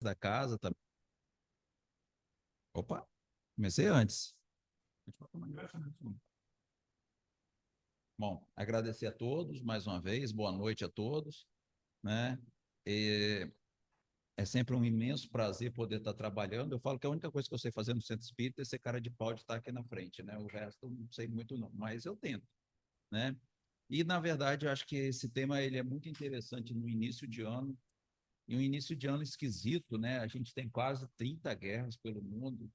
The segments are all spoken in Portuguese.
da casa também. Opa, comecei antes. Bom, agradecer a todos mais uma vez, boa noite a todos, né? E é sempre um imenso prazer poder estar trabalhando. Eu falo que a única coisa que eu sei fazer no Centro Espírita é ser cara de pau de estar aqui na frente, né? O resto eu não sei muito não, mas eu tento, né? E, na verdade, eu acho que esse tema ele é muito interessante no início de ano, e um início de ano esquisito, né? A gente tem quase 30 guerras pelo mundo.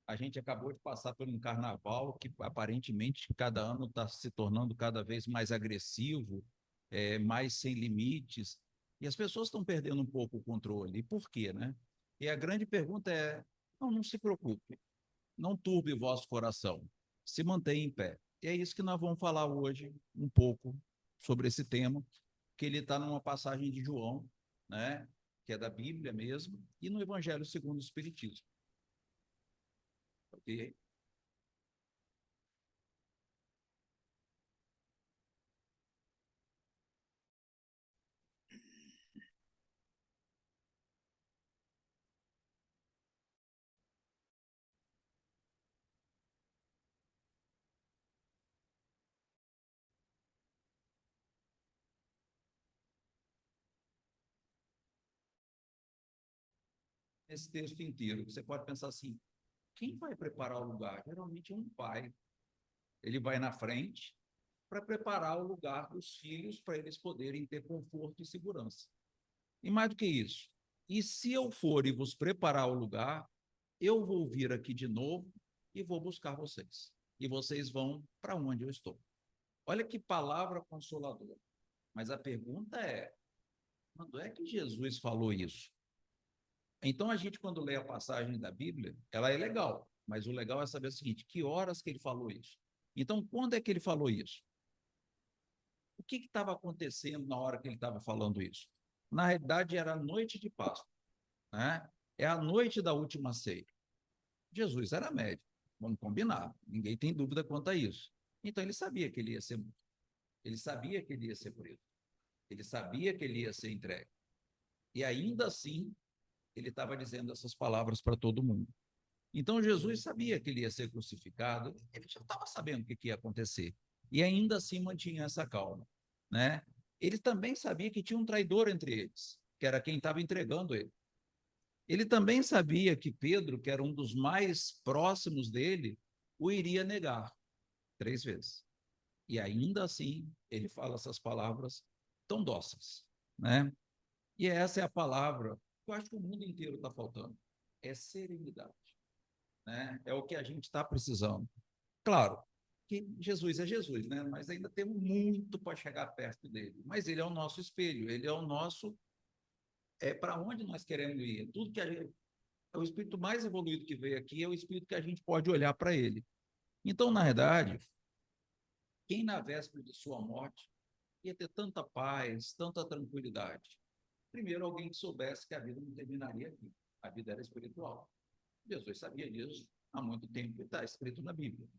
A gente acabou de passar por um carnaval que, aparentemente, cada ano está se tornando cada vez mais agressivo, mais sem limites, e as pessoas estão perdendo um pouco o controle. E por quê, né? E a grande pergunta é: não se preocupe, não turbe o vosso coração, se mantenha em pé. E é isso que nós vamos falar hoje, um pouco sobre esse tema, que ele está numa passagem de João, né? Que é da Bíblia mesmo, e no Evangelho segundo o Espiritismo. Ok? Esse texto inteiro, você pode pensar assim: quem vai preparar o lugar? Geralmente é um pai. Ele vai na frente para preparar o lugar dos filhos para eles poderem ter conforto e segurança. E mais do que isso, e se eu for e vos preparar o lugar, eu vou vir aqui de novo e vou buscar vocês. E vocês vão para onde eu estou. Olha que palavra consoladora. Mas a pergunta é: quando é que Jesus falou isso? Então, a gente, quando lê a passagem da Bíblia, ela é legal, mas o legal é saber o seguinte: que horas que ele falou isso? Então, quando é que ele falou isso? O que estava acontecendo na hora que ele estava falando isso? Na realidade, era a noite de Páscoa, né? É a noite da última ceia. Jesus era médico, vamos combinar, ninguém tem dúvida quanto a isso. Então, ele sabia que ele ia ser morto, ele sabia que ele ia ser preso, ele sabia que ele ia ser entregue. E ainda assim, ele estava dizendo essas palavras para todo mundo. Então, Jesus sabia que ele ia ser crucificado, ele já estava sabendo o que ia acontecer. E ainda assim mantinha essa calma, né? Ele também sabia que tinha um traidor entre eles, que era quem estava entregando ele. Ele também sabia que Pedro, que era um dos mais próximos dele, o iria negar 3 vezes. E ainda assim, ele fala essas palavras tão dóceis, né? E essa é a palavra que eu acho que o mundo inteiro está faltando: é serenidade, né? É o que a gente está precisando. Claro que Jesus é Jesus, né? Mas ainda temos muito para chegar perto dele. Mas ele é o nosso espelho, ele é o nosso, para onde nós queremos ir. Tudo que a gente, é o espírito mais evoluído que veio aqui, é o espírito que a gente pode olhar para ele. Então, na verdade, quem na véspera de sua morte ia ter tanta paz, tanta tranquilidade? Primeiro, alguém que soubesse que a vida não terminaria aqui. A vida era espiritual. Jesus sabia disso há muito tempo e está escrito na Bíblia.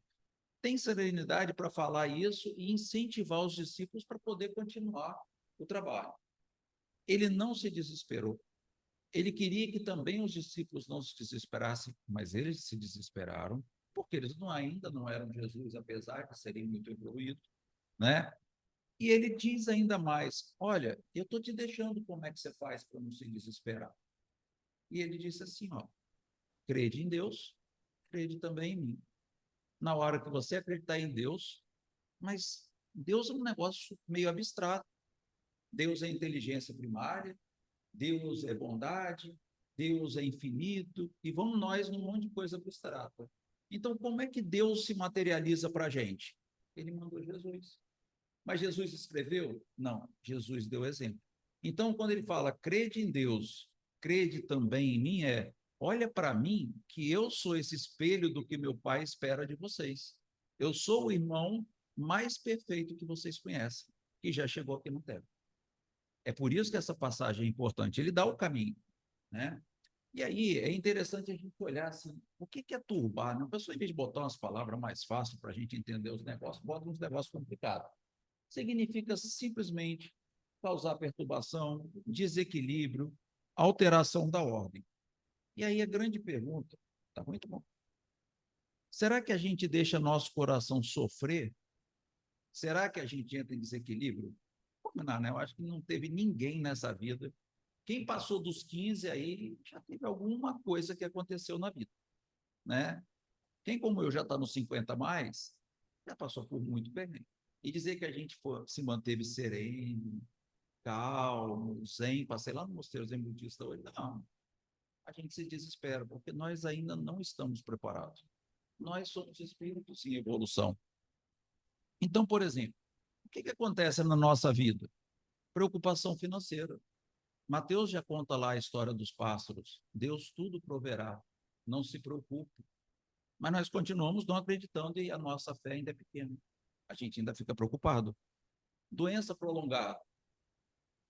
Tem serenidade para falar isso e incentivar os discípulos para poder continuar o trabalho. Ele não se desesperou. Ele queria que também os discípulos não se desesperassem, mas eles se desesperaram, porque eles ainda não eram Jesus, apesar de serem muito evoluídos, né? E ele diz ainda mais: olha, eu estou te deixando como é que você faz para não se desesperar. E ele disse assim: ó, crede em Deus, crede também em mim. Na hora que você acreditar em Deus, mas Deus é um negócio meio abstrato. Deus é inteligência primária, Deus é bondade, Deus é infinito, e vamos nós num monte de coisa abstrata. Então, como é que Deus se materializa para a gente? Ele mandou Jesus. Mas Jesus escreveu? Não, Jesus deu exemplo. Então, quando ele fala, crede em Deus, crede também em mim, olha para mim que eu sou esse espelho do que meu pai espera de vocês. Eu sou o irmão mais perfeito que vocês conhecem, que já chegou aqui no Terra. É por isso que essa passagem é importante. Ele dá o caminho, né? E aí é interessante a gente olhar assim: o que é turbar? Né? A pessoa, em vez de botar umas palavras mais fáceis para a gente entender os negócios, bota uns negócios complicados. Significa simplesmente causar perturbação, desequilíbrio, alteração da ordem. E aí a grande pergunta, tá muito bom. Será que a gente deixa nosso coração sofrer? Será que a gente entra em desequilíbrio? Não, né? Eu acho que não teve ninguém nessa vida. Quem passou dos 15 aí já teve alguma coisa que aconteceu na vida, né? Quem, como eu, já está nos 50 a mais, já passou por muito bem. E dizer que a gente se manteve sereno, calmo, zen, passei lá no mosteiro zen budista hoje, não. A gente se desespera, porque nós ainda não estamos preparados. Nós somos espíritos em evolução. Então, por exemplo, o que acontece na nossa vida? Preocupação financeira. Mateus já conta lá a história dos pássaros. Deus tudo proverá. Não se preocupe. Mas nós continuamos não acreditando e a nossa fé ainda é pequena. A gente ainda fica preocupado. Doença prolongada.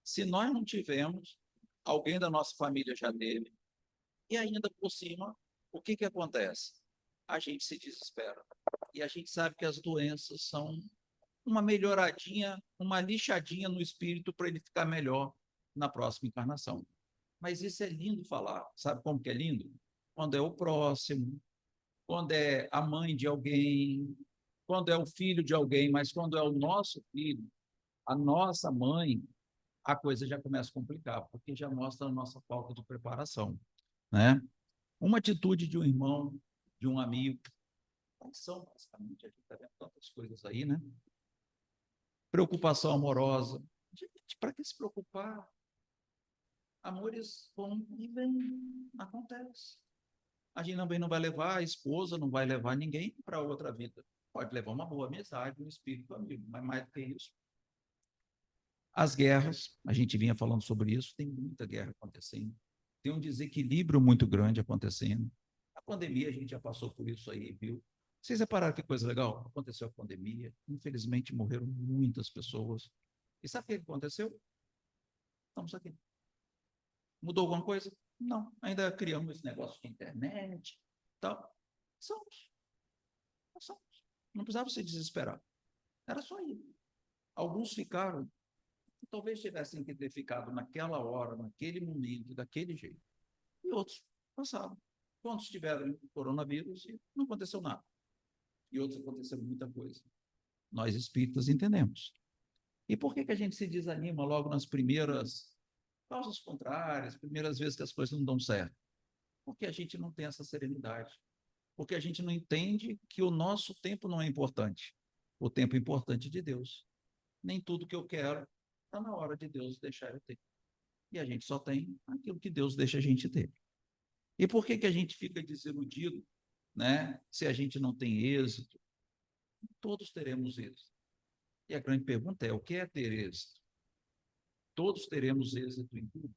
Se nós não tivemos, alguém da nossa família já teve, e ainda por cima, o que acontece? A gente se desespera. E a gente sabe que as doenças são uma melhoradinha, uma lixadinha no espírito para ele ficar melhor na próxima encarnação. Mas isso é lindo falar. Sabe como que é lindo? Quando é o próximo, quando é a mãe de alguém, quando é o filho de alguém, mas quando é o nosso filho, a nossa mãe, a coisa já começa a complicar, porque já mostra a nossa falta de preparação, né? Uma atitude de um irmão, de um amigo, são basicamente, a gente está vendo tantas coisas aí, né? Preocupação amorosa. Gente, para que se preocupar? Amores vão e vêm, acontece. A gente também não vai levar a esposa, não vai levar ninguém para outra vida. Pode levar uma boa amizade, um espírito amigo, mas mais do que isso. As guerras, a gente vinha falando sobre isso, tem muita guerra acontecendo. Tem um desequilíbrio muito grande acontecendo. A pandemia, a gente já passou por isso aí, viu? Vocês repararam que coisa legal? Aconteceu a pandemia, infelizmente morreram muitas pessoas. E sabe o que aconteceu? Estamos aqui. Mudou alguma coisa? Não. Ainda criamos esse negócio de internet, tal. Somos. Somos. Não precisava se desesperar. Era só ir. Alguns ficaram, talvez tivessem que ter ficado naquela hora, naquele momento, daquele jeito. E outros passaram. Quantos tiveram coronavírus e não aconteceu nada? E outros aconteceu muita coisa. Nós espíritas entendemos. E por que a gente se desanima logo nas primeiras causas contrárias, primeiras vezes que as coisas não dão certo? Porque a gente não tem essa serenidade. Porque a gente não entende que o nosso tempo não é importante. O tempo é importante de Deus. Nem tudo que eu quero está na hora de Deus deixar eu ter. E a gente só tem aquilo que Deus deixa a gente ter. E por que a gente fica desiludido, né? Se a gente não tem êxito? Todos teremos êxito. E a grande pergunta é: o que é ter êxito? Todos teremos êxito em tudo.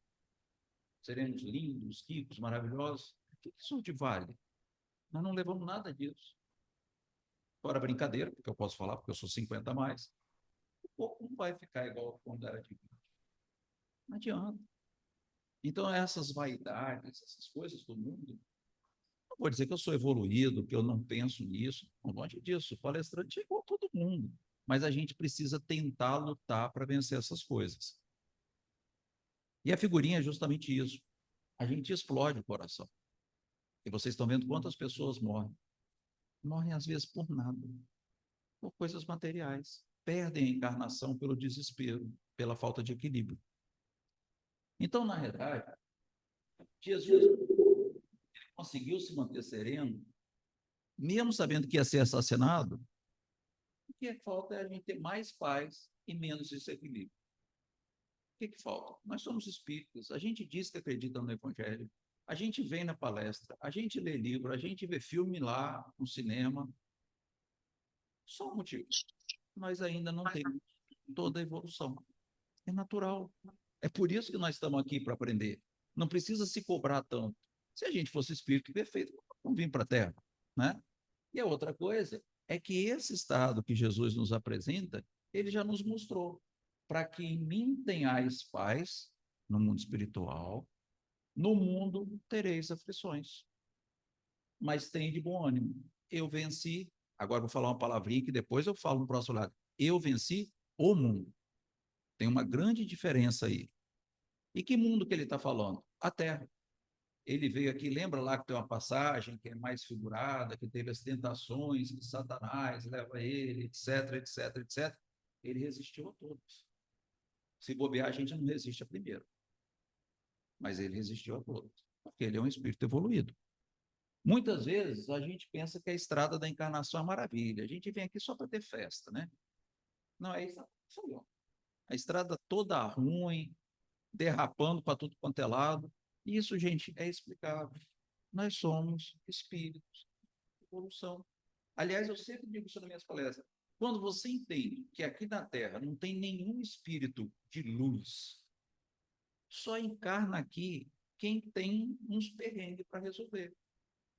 Seremos lindos, ricos, maravilhosos. O que isso te vale? Nós não levamos nada disso. Fora brincadeira, porque eu posso falar, porque eu sou 50 a mais. O corpo não vai ficar igual quando era de 20. Não adianta. Então, essas vaidades, essas coisas do mundo, não vou dizer que eu sou evoluído, que eu não penso nisso, não longe disso. O palestrante é igual a todo mundo, mas a gente precisa tentar lutar para vencer essas coisas. E a figurinha é justamente isso. A gente explode o coração. E vocês estão vendo quantas pessoas morrem. Morrem, às vezes, por nada, por coisas materiais. Perdem a encarnação pelo desespero, pela falta de equilíbrio. Então, na realidade, Jesus conseguiu se manter sereno, mesmo sabendo que ia ser assassinado. O que falta é a gente ter mais paz e menos desequilíbrio. O que falta? Nós somos espíritas, a gente diz que acredita no Evangelho, a gente vem na palestra, a gente lê livro, a gente vê filme lá no cinema. Só um motivo: nós ainda não temos toda a evolução. É natural. É por isso que nós estamos aqui, para aprender. Não precisa se cobrar tanto. Se a gente fosse espírito perfeito, não vim para a Terra, né? E a outra coisa é que esse estado que Jesus nos apresenta, ele já nos mostrou. Para que em mim tenhais paz, no mundo espiritual, no mundo tereis aflições. Mas tem de bom ânimo. Eu venci. Agora vou falar uma palavrinha que depois eu falo no próximo lado. Eu venci o mundo. Tem uma grande diferença aí. E que mundo que ele está falando? A Terra. Ele veio aqui, lembra lá que tem uma passagem que é mais figurada, que teve as tentações que Satanás leva ele, etc, etc, etc. Ele resistiu a todos. Se bobear, a gente não resiste a primeiro, mas ele resistiu a todos, porque ele é um espírito evoluído. Muitas vezes a gente pensa que a estrada da encarnação é maravilha, a gente vem aqui só para ter festa, né? Não, é isso aí, ó. A estrada toda ruim, derrapando para tudo quanto é lado. Isso, gente, é explicável. Nós somos espíritos de evolução. Aliás, eu sempre digo isso nas minhas palestras. Quando você entende que aqui na Terra não tem nenhum espírito de luz, só encarna aqui quem tem uns perrengues para resolver.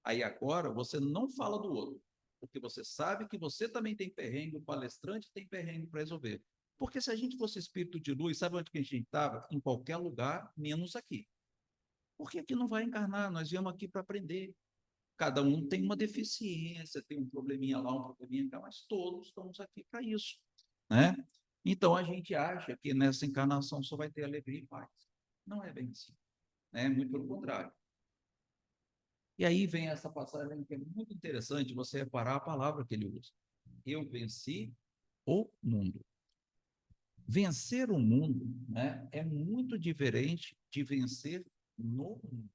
Aí agora você não fala do outro, porque você sabe que você também tem perrengue, o palestrante tem perrengue para resolver. Porque se a gente fosse espírito de luz, sabe onde que a gente estava? Em qualquer lugar, menos aqui. Porque aqui não vai encarnar, nós viemos aqui para aprender. Cada um tem uma deficiência, tem um probleminha lá, um probleminha cá, mas todos estamos aqui para isso, né? Então a gente acha que nessa encarnação só vai ter alegria e paz. Não é bem assim, né? Muito pelo contrário. E aí vem essa passagem que é muito interessante você reparar a palavra que ele usa. Eu venci o mundo. Vencer o mundo, né, é muito diferente de vencer no mundo.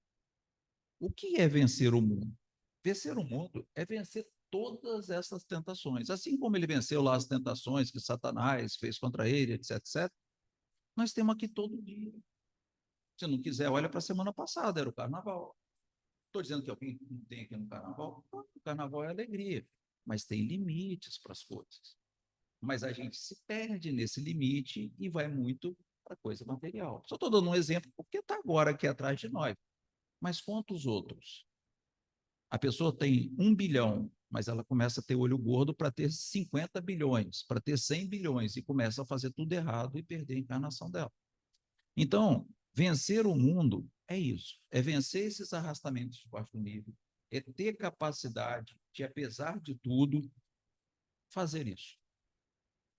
O que é vencer o mundo? Vencer o mundo é vencer todas essas tentações. Assim como ele venceu lá as tentações que Satanás fez contra ele, etc, etc, nós temos aqui todo dia. Se não quiser, olha para a semana passada, era o carnaval. Estou dizendo que alguém não tem aqui no carnaval? Não, o carnaval é alegria, mas tem limites para as coisas. Mas a gente se perde nesse limite e vai muito para coisa material. Só estou dando um exemplo, porque está agora aqui atrás de nós. Mas quantos outros? A pessoa tem 1 bilhão, mas ela começa a ter olho gordo para ter 50 bilhões, para ter 100 bilhões, e começa a fazer tudo errado e perder a encarnação dela. Então, vencer o mundo é isso, é vencer esses arrastamentos de baixo nível, é ter capacidade de, apesar de tudo, fazer isso.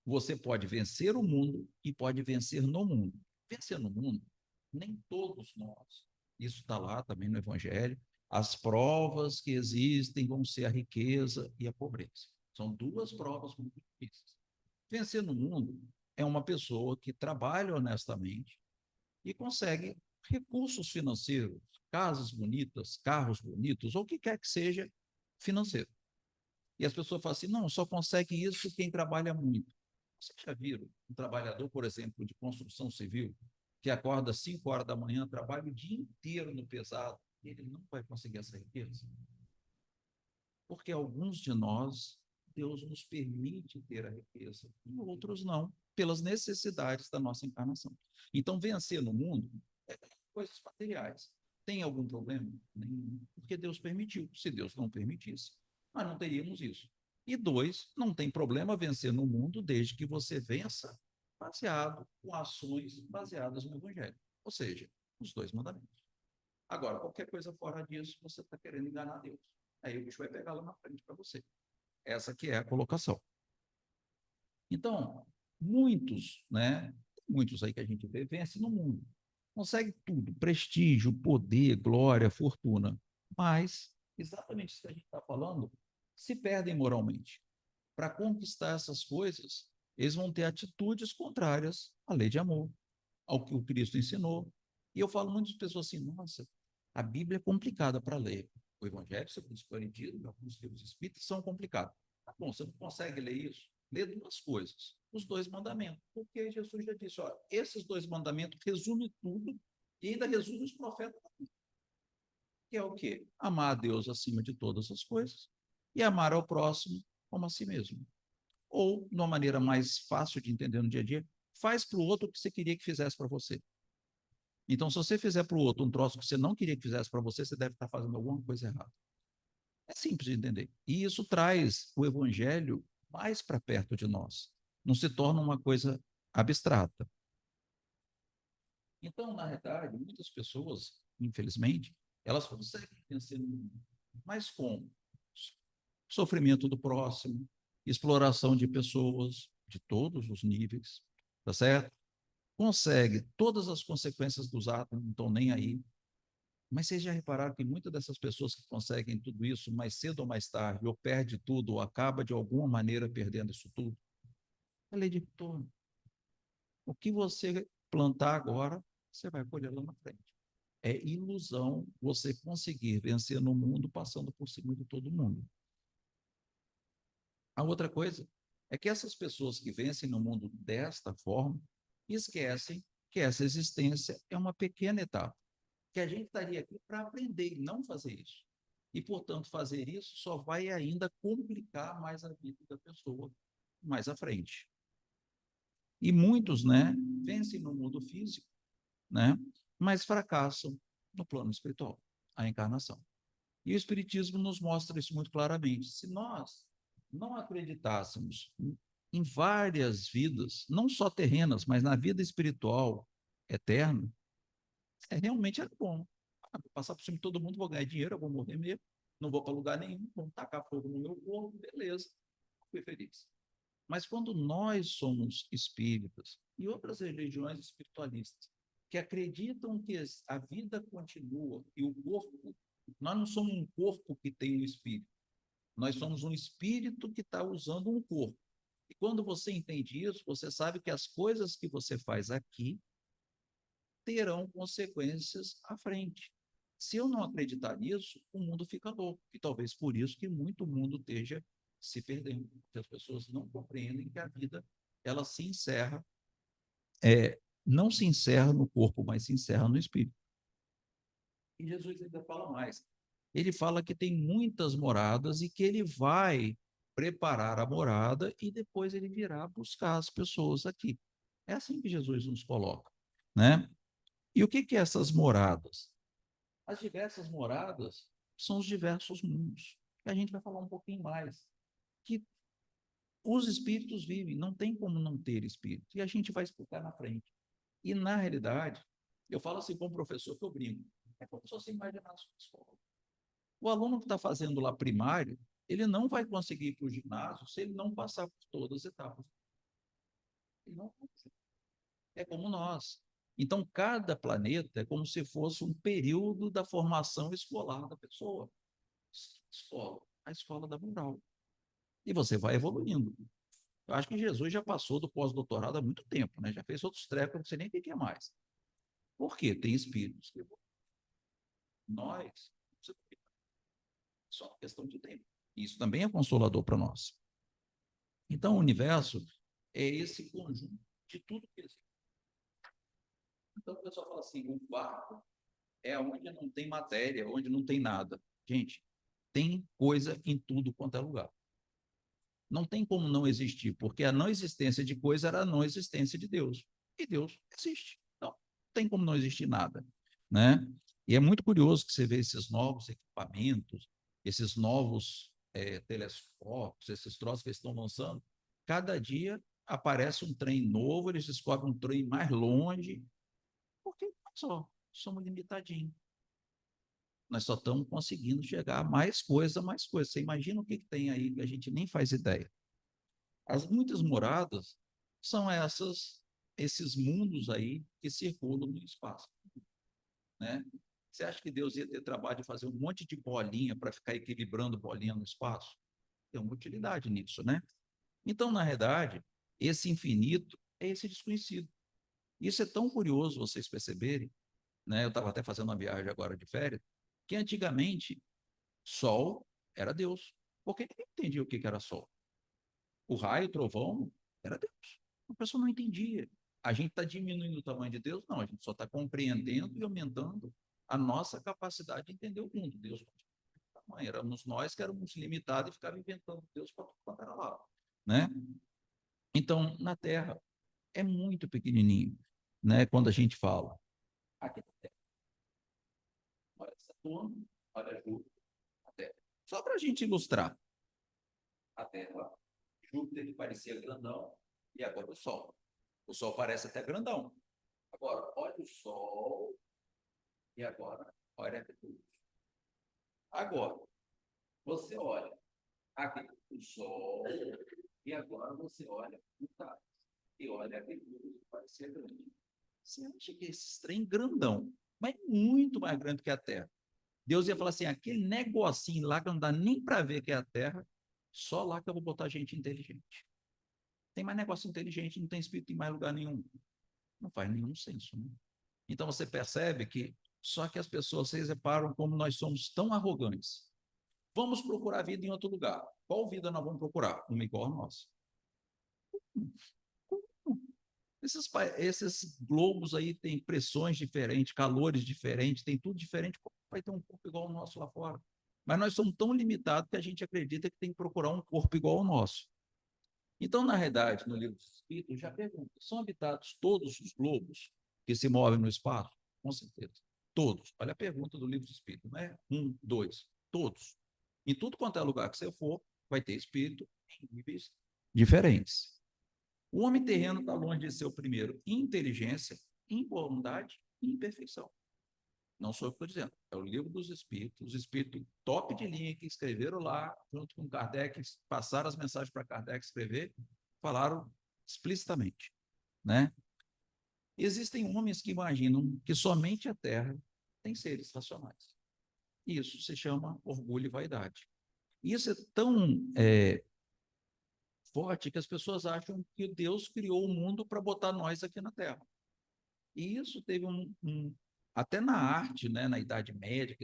Você pode vencer o mundo e pode vencer no mundo. Vencer no mundo, nem todos nós, isso está lá também no Evangelho, as provas que existem vão ser a riqueza e a pobreza. São duas provas muito difíceis. Vencer no mundo é uma pessoa que trabalha honestamente e consegue recursos financeiros, casas bonitas, carros bonitos, ou o que quer que seja financeiro. E as pessoas falam assim, não, só consegue isso quem trabalha muito. Vocês já viram um trabalhador, por exemplo, de construção civil, que acorda às 5 horas da manhã, trabalha o dia inteiro no pesado, e ele não vai conseguir essa riqueza? Porque alguns de nós, Deus nos permite ter a riqueza, e outros não, pelas necessidades da nossa encarnação. Então, vencer no mundo é coisas materiais. Tem algum problema? Nenhum, porque Deus permitiu. Se Deus não permitisse, nós não teríamos isso. E dois, não tem problema vencer no mundo desde que você vença baseado com ações baseadas no Evangelho. Ou seja, os 2 mandamentos. Agora, qualquer coisa fora disso, você está querendo enganar Deus. Aí o bicho vai pegar lá na frente para você. Essa que é a colocação. Então, muitos, né? Muitos aí que a gente vê, vencem no mundo. Consegue tudo, prestígio, poder, glória, fortuna. Mas, exatamente isso que a gente está falando, se perdem moralmente. Para conquistar essas coisas, eles vão ter atitudes contrárias à lei de amor, ao que o Cristo ensinou. E eu falo muitas pessoas assim, nossa, a Bíblia é complicada para ler. O Evangelho, segundo o Espiritismo, alguns livros espíritas são complicados. Tá bom, você não consegue ler isso? Lê duas coisas, os 2 mandamentos. Porque Jesus já disse, ó, esses 2 mandamentos resumem tudo e ainda resume os profetas, que é o quê? Amar a Deus acima de todas as coisas e amar ao próximo como a si mesmo. Ou, de uma maneira mais fácil de entender no dia a dia, faz para o outro o que você queria que fizesse para você. Então, se você fizer para o outro um troço que você não queria que fizesse para você, você deve estar fazendo alguma coisa errada. É simples de entender. E isso traz o evangelho mais para perto de nós. Não se torna uma coisa abstrata. Então, na verdade, muitas pessoas, infelizmente, elas conseguem vencer no mundo. Mas como? Sofrimento do próximo, exploração de pessoas de todos os níveis, tá certo? Consegue todas as consequências dos atos, não estão nem aí. Mas vocês já repararam que muitas dessas pessoas que conseguem tudo isso, mais cedo ou mais tarde, ou perde tudo, ou acaba de alguma maneira perdendo isso tudo? É lei de retorno. O que você plantar agora, você vai colher lá na frente. É ilusão você conseguir vencer no mundo passando por cima de todo mundo. A outra coisa é que essas pessoas que vencem no mundo desta forma esquecem que essa existência é uma pequena etapa, que a gente estaria aqui para aprender e não fazer isso. E, portanto, fazer isso só vai ainda complicar mais a vida da pessoa mais à frente. E muitos, né, vencem no mundo físico, né, mas fracassam no plano espiritual, a encarnação. E o Espiritismo nos mostra isso muito claramente. Se nós não acreditássemos em várias vidas, não só terrenas, mas na vida espiritual eterna, realmente era bom. Vou passar por cima de todo mundo, vou ganhar dinheiro, eu vou morrer mesmo, não vou para lugar nenhum, vão tacar fogo no meu corpo, beleza, fui feliz. Mas quando nós somos espíritas e outras religiões espiritualistas que acreditam que a vida continua e o corpo, nós não somos um corpo que tem um espírito, nós somos um espírito que está usando um corpo. E quando você entende isso, você sabe que as coisas que você faz aqui terão consequências à frente. Se eu não acreditar nisso, o mundo fica louco. E talvez por isso que muito mundo esteja se perdendo, porque as pessoas não compreendem que a vida ela se encerra, não se encerra no corpo, mas se encerra no espírito. E Jesus ainda fala mais. Ele fala que tem muitas moradas e que ele vai preparar a morada e depois ele virá buscar as pessoas aqui. É assim que Jesus nos coloca, né? E o que é essas moradas? As diversas moradas são os diversos mundos. E a gente vai falar um pouquinho mais. Que os espíritos vivem, não tem como não ter espírito. E a gente vai explicar na frente. E, na realidade, eu falo assim com o professor que eu brinco. É como se você imaginasse uma escola. O aluno que está fazendo lá primário, ele não vai conseguir ir para o ginásio se ele não passar por todas as etapas. Ele não consegue. É como nós. Então, cada planeta é como se fosse um período da formação escolar da pessoa. Escola, a escola da moral. E você vai evoluindo. Eu acho que Jesus já passou do pós-doutorado há muito tempo, né? Já fez outros trecos, não sei nem o que é mais. Por quê? Tem espíritos que nós, só uma questão de tempo. Isso também é consolador para nós. Então, o universo é esse conjunto de tudo que existe. Então, o pessoal fala assim: o quarto é onde não tem matéria, onde não tem nada. Gente, tem coisa em tudo quanto é lugar. Não tem como não existir, porque a não existência de coisa era a não existência de Deus. E Deus existe. Então, não tem como não existir nada, né? E é muito curioso que você vê esses novos equipamentos, esses novos telescópios, esses troços que eles estão lançando. Cada dia aparece um trem novo, eles descobrem um trem mais longe, porque só somos limitadinhos. Nós só estamos conseguindo chegar a mais coisa, mais coisa. Você imagina o que tem aí que a gente nem faz ideia. As muitas moradas são esses mundos aí que circulam no espaço, né? Você acha que Deus ia ter trabalho de fazer um monte de bolinha para ficar equilibrando bolinha no espaço? Tem uma utilidade nisso, né? Então, na realidade, esse infinito é esse desconhecido. Isso é tão curioso vocês perceberem, né? Eu estava até fazendo uma viagem agora de férias, que antigamente Sol era Deus. Porque ninguém entendia o que era Sol. O raio, o trovão, era Deus. A pessoa não entendia. A gente está diminuindo o tamanho de Deus? Não, a gente só está compreendendo e aumentando a nossa capacidade de entender o mundo. Deus não tamanho. Éramos nós que éramos limitados e ficávamos inventando Deus para tudo quanto era lá. Né? Então, na Terra, é muito pequenininho, né? Quando a gente fala. Aqui na Terra. Olha Saturno, olha Júpiter, a Terra. Só para a gente ilustrar. A Terra, Júpiter que parecia grandão, e agora o Sol. O Sol parece até grandão. Agora, olha o Sol e agora olha a Mercúrio. Agora, você olha aqui o Sol e agora você olha o Tártaro. E olha a Mercúrio que parecia grande. Você acha que esse trem grandão mas muito mais grande que a Terra. Deus ia falar assim, aquele negocinho lá que não dá nem para ver que é a Terra, só lá que eu vou botar gente inteligente. Tem mais negócio inteligente, não tem espírito em mais lugar nenhum. Não faz nenhum senso, né? Então você percebe que só que as pessoas se reparam como nós somos tão arrogantes. Vamos procurar vida em outro lugar. Qual vida nós vamos procurar? Uma igual a nossa. Esses globos aí têm pressões diferentes, calores diferentes, tem tudo diferente. Como vai ter um corpo igual ao nosso lá fora? Mas nós somos tão limitados que a gente acredita que tem que procurar um corpo igual ao nosso. Então, na realidade, no livro dos Espíritos, já pergunta: são habitados todos os globos que se movem no espaço? Com certeza. Todos. Olha a pergunta do livro dos Espíritos, não é um, dois. Todos. Em tudo quanto é lugar que você for, vai ter espírito em níveis diferentes. O homem terreno está longe de ser o primeiro em inteligência, em bondade e em perfeição. Não sou eu que estou dizendo, é o livro dos espíritos, os espíritos top de linha que escreveram lá, junto com Kardec, passaram as mensagens para Kardec escrever, falaram explicitamente, né? Existem homens que imaginam que somente a Terra tem seres racionais. Isso se chama orgulho e vaidade. Isso é tão forte que as pessoas acham que Deus criou o mundo para botar nós aqui na Terra. E isso teve até na arte, né, na Idade Média,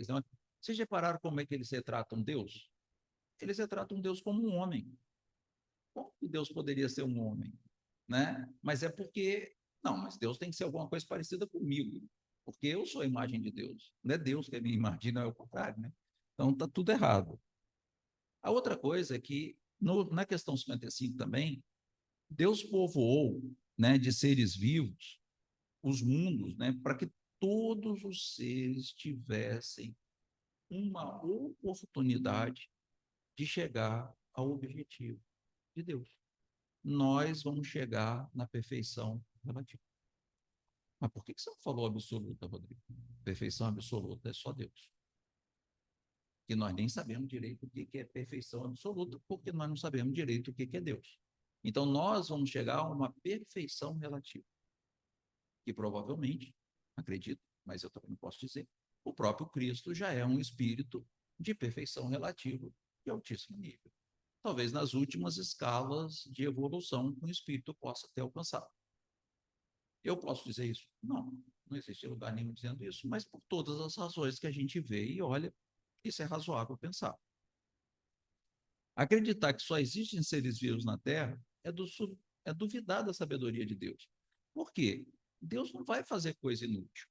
vocês repararam como é que eles retratam Deus? Eles retratam Deus como um homem. Como que Deus poderia ser um homem? Né? Mas é porque, não, mas Deus tem que ser alguma coisa parecida comigo, porque eu sou a imagem de Deus. Não é Deus que é a minha imagem, não é o contrário, né? Então está tudo errado. A outra coisa é que, na questão 55 também, Deus povoou, né, de seres vivos os mundos, né, para que todos os seres tivessem uma oportunidade de chegar ao objetivo de Deus. Nós vamos chegar na perfeição relativa. Mas por que você não falou absoluta, Rodrigo? Perfeição absoluta é só Deus. Que nós nem sabemos direito o que é perfeição absoluta, porque nós não sabemos direito o que é Deus. Então, nós vamos chegar a uma perfeição relativa, que provavelmente, acredito, mas eu também não posso dizer, o próprio Cristo já é um espírito de perfeição relativa de altíssimo nível. Talvez nas últimas escalas de evolução que o espírito possa ter alcançado. Eu posso dizer isso? Não, não existe lugar nenhum dizendo isso, mas por todas as razões que a gente vê e olha, isso é razoável pensar. Acreditar que só existem seres vivos na Terra é duvidar da sabedoria de Deus. Por quê? Deus não vai fazer coisa inútil.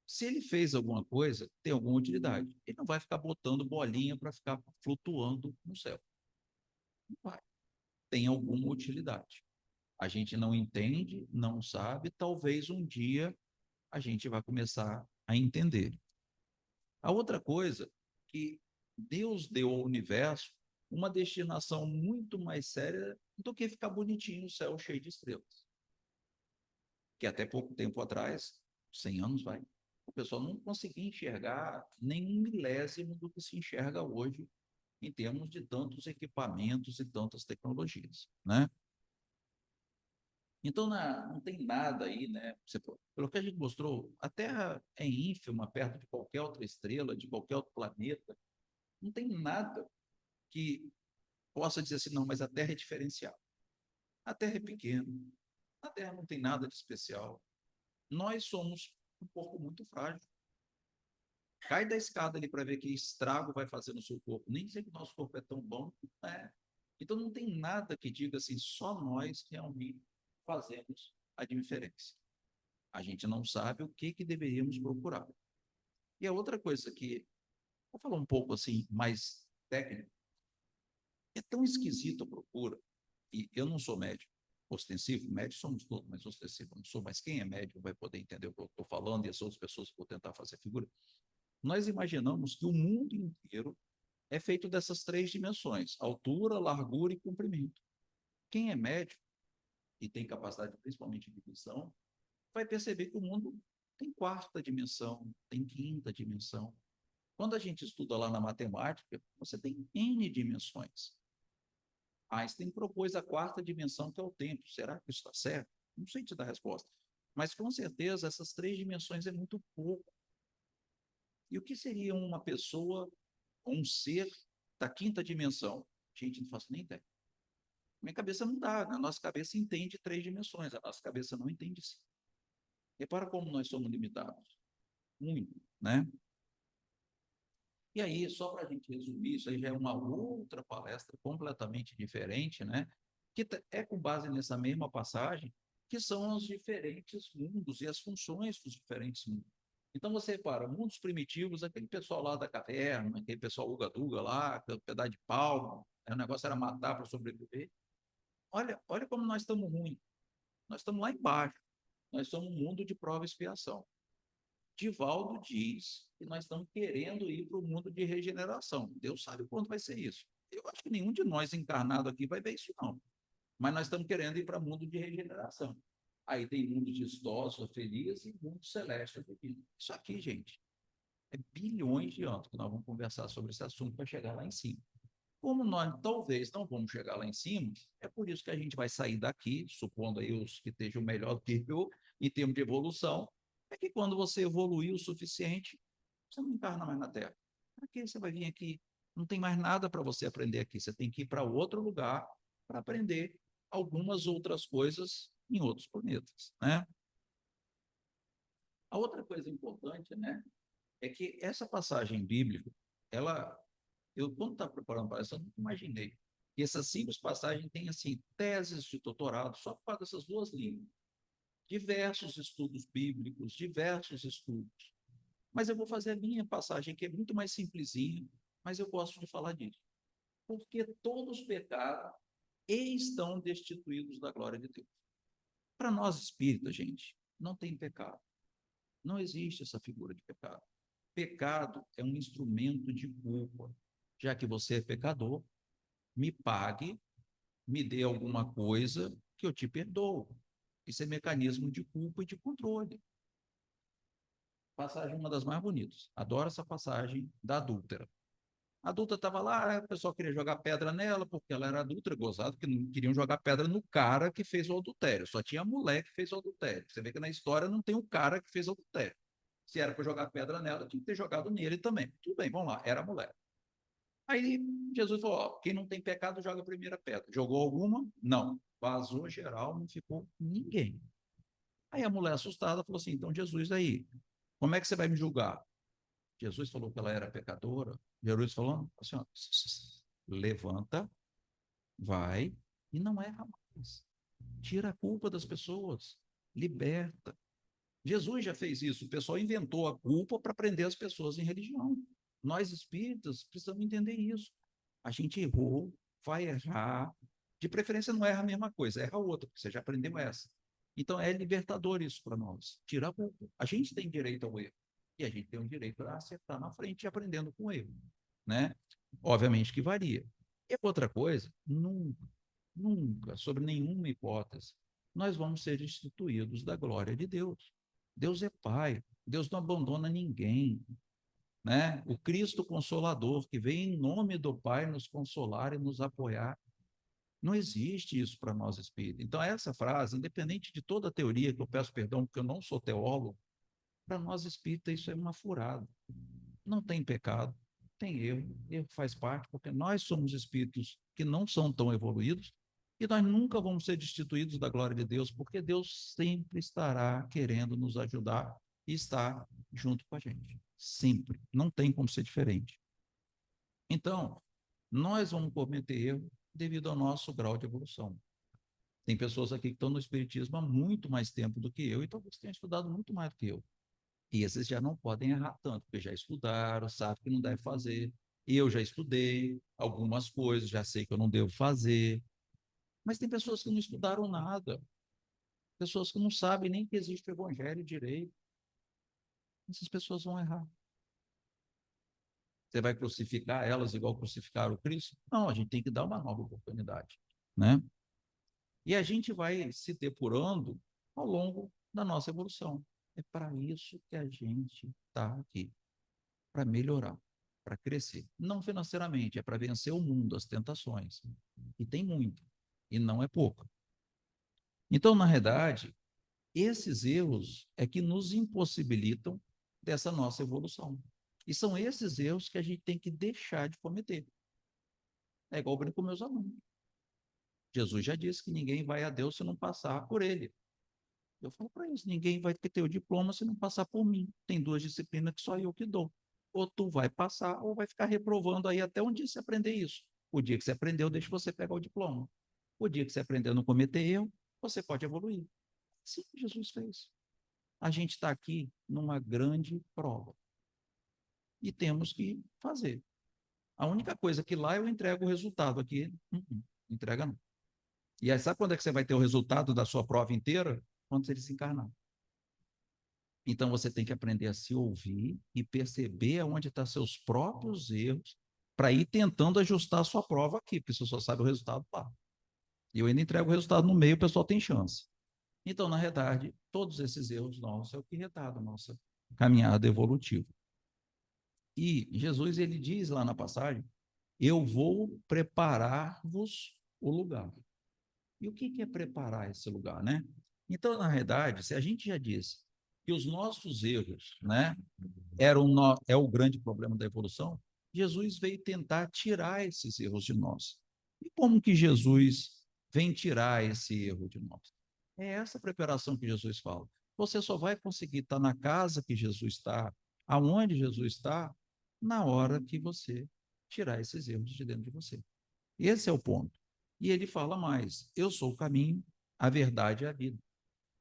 Se ele fez alguma coisa, tem alguma utilidade. Ele não vai ficar botando bolinha para ficar flutuando no céu. Não vai. Tem alguma utilidade. A gente não entende, não sabe, talvez um dia a gente vai começar a entender. A outra coisa que Deus deu ao universo uma destinação muito mais séria do que ficar bonitinho no céu cheio de estrelas. Que até pouco tempo atrás, 100 anos vai, o pessoal não conseguia enxergar nem um milésimo do que se enxerga hoje em termos de tantos equipamentos e tantas tecnologias, né? Então, não tem nada aí, né? Pelo que a gente mostrou, a Terra é ínfima perto de qualquer outra estrela, de qualquer outro planeta. Não tem nada que possa dizer assim, não, mas a Terra é diferencial. A Terra é pequena, a Terra não tem nada de especial. Nós somos um corpo muito frágil. Cai da escada ali para ver que estrago vai fazer no seu corpo. Nem sei que o nosso corpo é tão bom. É. Então não tem nada que diga assim, só nós realmente fazemos a diferença. A gente não sabe o que deveríamos procurar. E a outra coisa que, vou falar um pouco assim, mais técnico, é tão esquisito a procura, e eu não sou médico ostensivo, médico somos todos, mas ostensivo não sou, mas quem é médico vai poder entender o que eu estou falando e as outras pessoas vão tentar fazer figura. Nós imaginamos que o mundo inteiro é feito dessas três dimensões, altura, largura e comprimento. Quem é médico e tem capacidade principalmente de visão, vai perceber que o mundo tem quarta dimensão, tem quinta dimensão. Quando a gente estuda lá na matemática, você tem N dimensões. Einstein propôs a quarta dimensão, que é o tempo. Será que isso está certo? Não sei te dar a resposta. Mas, com certeza, essas três dimensões é muito pouco E o que seria uma pessoa, um ser da quinta dimensão? Gente, não faço nem ideia. Minha cabeça não dá, a nossa cabeça entende 3 dimensões, a nossa cabeça não entende 5. Repara como nós somos limitados. Muito, né? E aí, só para a gente resumir, isso aí já é uma outra palestra completamente diferente, né? Que é com base nessa mesma passagem, que são os diferentes mundos e as funções dos diferentes mundos. Então, você repara, mundos primitivos, aquele pessoal lá da caverna, aquele pessoal uga-duga lá, aquele pedaço de pau, o negócio era matar para sobreviver. Olha como nós estamos ruins. Nós estamos lá embaixo. Nós somos um mundo de prova e expiação. Divaldo diz que nós estamos querendo ir para o mundo de regeneração. Deus sabe quando vai ser isso. Eu acho que nenhum de nós encarnado aqui vai ver isso, não. Mas nós estamos querendo ir para o mundo de regeneração. Aí tem mundo de idosos, felizes e mundo celeste. Isso aqui, gente, é bilhões de anos que nós vamos conversar sobre esse assunto para chegar lá em cima. Como nós talvez não vamos chegar lá em cima, é por isso que a gente vai sair daqui, supondo aí os que estejam melhor que eu, em termos de evolução, é que quando você evoluir o suficiente, você não encarna mais na Terra. Aqui você vai vir aqui, não tem mais nada para você aprender aqui, você tem que ir para outro lugar para aprender algumas outras coisas em outros planetas, né? A outra coisa importante, né, é que essa passagem bíblica, ela eu, quando estava preparando para essa, eu não imaginei que essa simples passagem tem, assim, teses de doutorado só por causa dessas 2 linhas. Diversos estudos bíblicos, diversos estudos. Mas eu vou fazer a minha passagem, que é muito mais simplesinha, mas eu gosto de falar disso. Porque todos pecaram e estão destituídos da glória de Deus. Para nós espíritas, gente, não tem pecado. Não existe essa figura de pecado. Pecado é um instrumento de culpa. Já que você é pecador, me pague, me dê alguma coisa que eu te perdoo. Isso é mecanismo de culpa e de controle. Passagem uma das mais bonitas. Adoro essa passagem da adúltera. A adúltera estava lá, o pessoal queria jogar pedra nela, porque ela era adúltera, gozado, que não queriam jogar pedra no cara que fez o adultério. Só tinha a mulher que fez o adultério. Você vê que na história não tem o cara que fez o adultério. Se era para jogar pedra nela, tinha que ter jogado nele também. Tudo bem, vamos lá, era a mulher. Aí Jesus falou: ó, quem não tem pecado, joga a primeira pedra. Jogou alguma? Não. Vazou geral, não ficou ninguém. Aí a mulher assustada falou assim: então, Jesus, aí, como é que você vai me julgar? Jesus falou que ela era pecadora. Jesus falou assim: ó, levanta, vai e não erra mais. Tira a culpa das pessoas, liberta. Jesus já fez isso. O pessoal inventou a culpa para prender as pessoas em religião. Nós espíritas precisamos entender isso. A gente errou, vai errar. De preferência, não erra a mesma coisa, erra outra, porque você já aprendeu essa. Então, é libertador isso para nós. Tira a culpa. A gente tem direito ao erro. E a gente tem o direito a acertar na frente e aprendendo com o erro. Né? Obviamente que varia. E outra coisa, nunca, sobre nenhuma hipótese, nós vamos ser instituídos da glória de Deus. Deus é Pai, Deus não abandona ninguém, né? O Cristo Consolador, que vem em nome do Pai nos consolar e nos apoiar. Não existe isso para nós espíritas. Então, essa frase, independente de toda a teoria, que eu peço perdão porque eu não sou teólogo, para nós espíritas isso é uma furada. Não tem pecado, tem erro, erro faz parte, porque nós somos espíritos que não são tão evoluídos e nós nunca vamos ser destituídos da glória de Deus, porque Deus sempre estará querendo nos ajudar e estar junto com a gente. Sempre. Não tem como ser diferente. Então, nós vamos cometer erro devido ao nosso grau de evolução. Tem pessoas aqui que estão no Espiritismo há muito mais tempo do que eu e talvez tenham estudado muito mais do que eu. E esses já não podem errar tanto, porque já estudaram, sabem que não deve fazer. Eu já estudei algumas coisas, já sei que eu não devo fazer. Mas tem pessoas que não estudaram nada, pessoas que não sabem nem que existe o evangelho direito. Essas pessoas vão errar. Você vai crucificar elas igual crucificaram o Cristo? Não, a gente tem que dar uma nova oportunidade, né? E a gente vai se depurando ao longo da nossa evolução. É para isso que a gente está aqui, para melhorar, para crescer. Não financeiramente, é para vencer o mundo, as tentações. E tem muito, e não é pouco. Então, na realidade, esses erros é que nos impossibilitam dessa nossa evolução. E são esses erros que a gente tem que deixar de cometer. É igual eu brinco com meus alunos. Jesus já disse que ninguém vai a Deus se não passar por ele. Eu falo para eles, ninguém vai ter o diploma se não passar por mim. Tem duas disciplinas que só eu que dou. Ou tu vai passar, ou vai ficar reprovando aí até um dia você aprender isso. O dia que você aprendeu, deixa você pegar o diploma. O dia que você aprendeu a não cometer erro, você pode evoluir. Assim que Jesus fez. A gente está aqui numa grande prova. E temos que fazer. A única coisa que lá eu entrego o resultado, aqui, entrega não. E aí, sabe quando é que você vai ter o resultado da sua prova inteira? Quando você desencarnar. Então você tem que aprender a se ouvir e perceber aonde estão seus próprios erros para ir tentando ajustar a sua prova aqui, porque você só sabe o resultado lá. E eu ainda entrego o resultado no meio, o pessoal tem chance. Então, na verdade, todos esses erros nossos é o que retarda a nossa caminhada evolutiva. E Jesus, ele diz lá na passagem, eu vou preparar-vos o lugar. E o que é preparar esse lugar, né? Então, na verdade, se a gente já disse que os nossos erros, né, é o grande problema da evolução, Jesus veio tentar tirar esses erros de nós. E como que Jesus vem tirar esse erro de nós? É essa preparação que Jesus fala. Você só vai conseguir estar na casa que Jesus está, aonde Jesus está, na hora que você tirar esses erros de dentro de você. Esse é o ponto. E ele fala mais: eu sou o caminho, a verdade e a vida.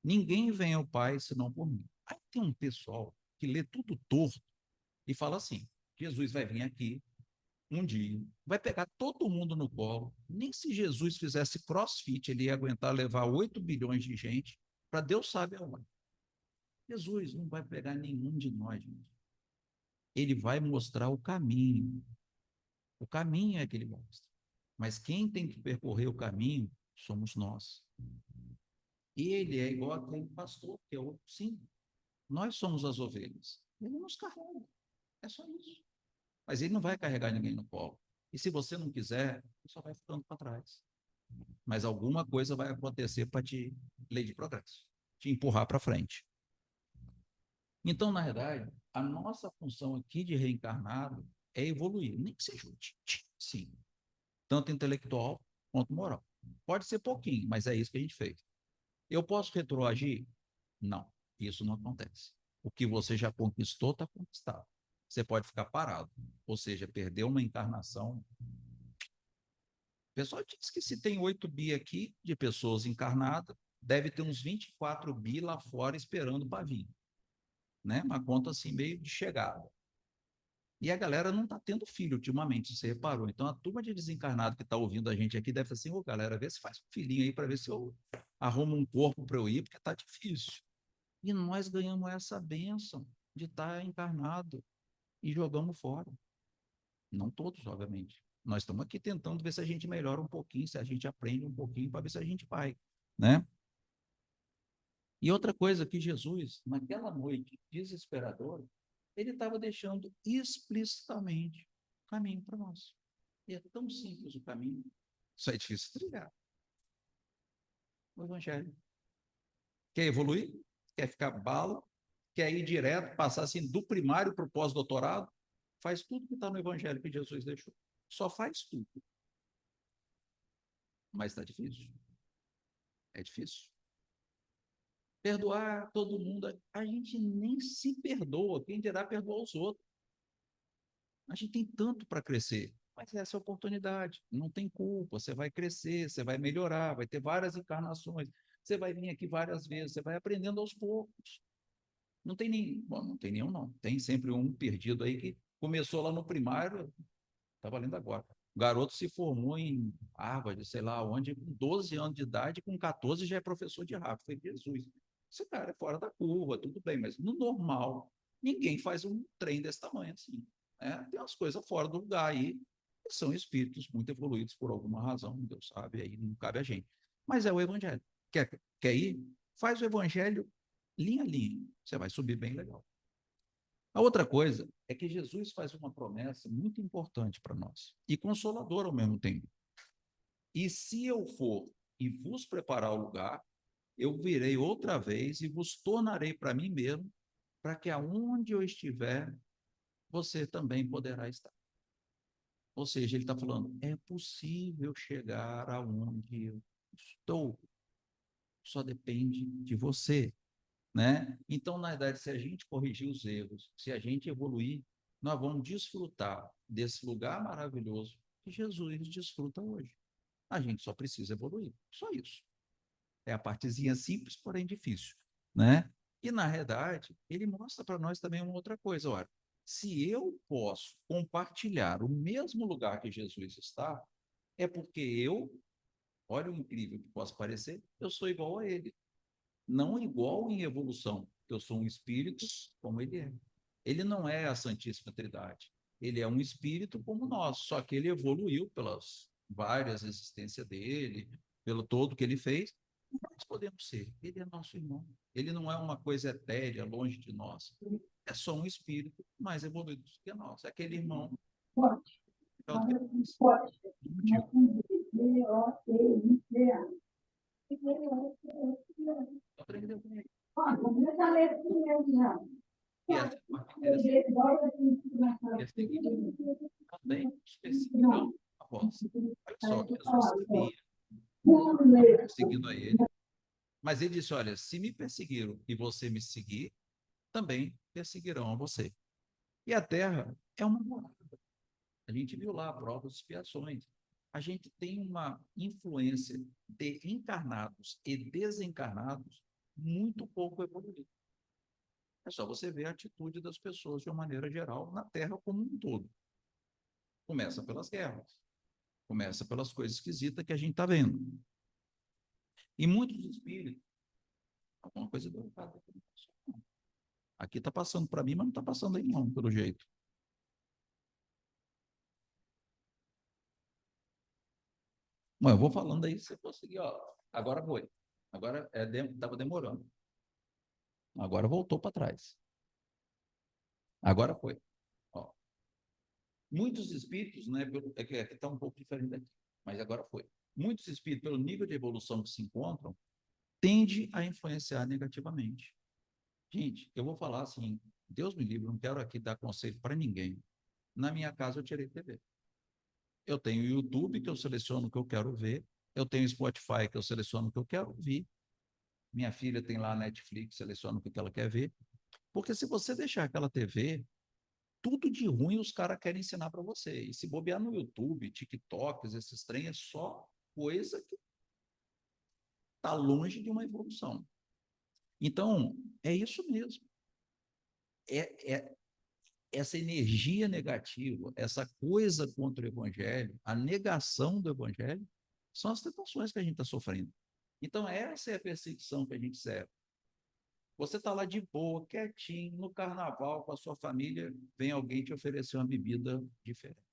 Ninguém vem ao Pai senão por mim. Aí tem um pessoal que lê tudo torto e fala assim: Jesus vai vir aqui um dia, vai pegar todo mundo no colo. Nem se Jesus fizesse crossfit, ele ia aguentar levar 8 bilhões de gente para Deus sabe aonde. Jesus não vai pegar nenhum de nós, gente. Ele vai mostrar o caminho. O caminho é que ele mostra. Mas quem tem que percorrer o caminho somos nós. Ele é igual aquele pastor, que é o sim. Nós somos as ovelhas. Ele nos carrega. É só isso. Mas ele não vai carregar ninguém no colo. E se você não quiser, você só vai ficando para trás. Mas alguma coisa vai acontecer para te, lei de progresso, te empurrar para frente. Então, na verdade, a nossa função aqui de reencarnado é evoluir, nem que seja sim, tanto intelectual quanto moral. Pode ser pouquinho, mas é isso que a gente fez. Eu posso retroagir? Não, isso não acontece. O que você já conquistou, está conquistado. Você pode ficar parado, ou seja, perder uma encarnação. O pessoal diz que se tem 8 bi aqui de pessoas encarnadas, deve ter uns 24 bi lá fora esperando para vir. Né? Uma conta assim meio de chegada. E a galera não está tendo filho ultimamente, você reparou. Então a turma de desencarnado que está ouvindo a gente aqui deve ser assim, ô galera, vê se faz um filhinho aí para ver se eu arrumo um corpo para eu ir, porque está difícil. E nós ganhamos essa bênção de estar encarnado e jogamos fora. Não todos, obviamente. Nós estamos aqui tentando ver se a gente melhora um pouquinho, se a gente aprende um pouquinho, para ver se a gente vai, né? E outra coisa que Jesus, naquela noite desesperadora, ele estava deixando explicitamente o caminho para nós. E é tão simples o caminho, só é difícil trilhar. O Evangelho. Quer evoluir? Quer ficar bala? Quer ir direto, passar assim do primário para o pós-doutorado? Faz tudo que está no Evangelho que Jesus deixou. Só faz tudo. Mas está difícil. É difícil. Perdoar todo mundo, a gente nem se perdoa. Quem dirá perdoar os outros? A gente tem tanto para crescer, mas essa é a oportunidade. Não tem culpa. Você vai crescer, você vai melhorar, vai ter várias encarnações. Você vai vir aqui várias vezes, você vai aprendendo aos poucos. Não tem nem, bom, não tem nenhum, não. Tem sempre um perdido aí que começou lá no primário, está valendo agora. O garoto se formou em Harvard, sei lá onde, com 12 anos de idade, com 14 já é professor de Harvard. Foi Jesus. Esse cara é fora da curva, tudo bem, mas no normal, ninguém faz um trem desse tamanho assim. Né? Tem umas coisas fora do lugar aí, que são espíritos muito evoluídos por alguma razão, Deus sabe, aí não cabe a gente. Mas é o evangelho. Quer ir? Faz o evangelho linha a linha. Você vai subir bem legal. A outra coisa é que Jesus faz uma promessa muito importante para nós e consoladora ao mesmo tempo. E se eu for e vos preparar o lugar, eu virei outra vez e vos tornarei para mim mesmo, para que aonde eu estiver, você também poderá estar. Ou seja, ele está falando, é possível chegar aonde eu estou, só depende de você, né? Então, na verdade, se a gente corrigir os erros, se a gente evoluir, nós vamos desfrutar desse lugar maravilhoso que Jesus desfruta hoje. A gente só precisa evoluir, só isso. É a partezinha simples, porém difícil, né? E, na realidade, ele mostra para nós também uma outra coisa, olha, se eu posso compartilhar o mesmo lugar que Jesus está, é porque eu, olha o incrível que possa parecer, eu sou igual a ele. Não igual em evolução, eu sou um espírito como ele é. Ele não é a Santíssima Trindade. Ele é um espírito como nós, só que ele evoluiu pelas várias existências dele, pelo todo que ele fez. Nós podemos ser. Ele é nosso irmão. Ele não é uma coisa etérea, longe de nós. É só um espírito mais evoluído do que nós. É aquele irmão. Aprendeu comigo. E essa parte interessante. E é seguinte, também especificando a voz. Olha só, Jesus sabia, perseguindo a ele, mas ele disse: olha, se me perseguiram e você me seguir, também perseguirão a você. E a terra é uma morada. A gente viu lá provas e expiações. A gente tem uma influência de encarnados e desencarnados muito pouco evoluída. É só você ver a atitude das pessoas de uma maneira geral na Terra como um todo. Começa pelas guerras, começa pelas coisas esquisitas que a gente está vendo. E muitos espíritos, alguma coisa deu errado aqui. Aqui está passando para mim, mas não está passando aí não, pelo jeito. Bom, eu vou falando aí, se você conseguir, ó. Agora foi. Agora estava demorando. Agora voltou para trás. Agora foi. Ó. Muitos espíritos, né? É que está um pouco diferente daqui, mas agora foi. Muitos espíritos, pelo nível de evolução que se encontram, tende a influenciar negativamente. Gente, eu vou falar assim, Deus me livre, não quero aqui dar conselho para ninguém. Na minha casa eu tirei TV. Eu tenho o YouTube, que eu seleciono o que eu quero ver. Eu tenho o Spotify, que eu seleciono o que eu quero ouvir. Minha filha tem lá a Netflix, seleciona o que ela quer ver. Porque se você deixar aquela TV, tudo de ruim os caras querem ensinar para você. E se bobear no YouTube, TikToks, esses trem, é só coisa que está longe de uma evolução. Então, é isso mesmo. É essa energia negativa, essa coisa contra o evangelho, a negação do evangelho, são as tentações que a gente está sofrendo. Então, essa é a perseguição que a gente serve. Você está lá de boa, quietinho, no carnaval, com a sua família, vem alguém te oferecer uma bebida diferente.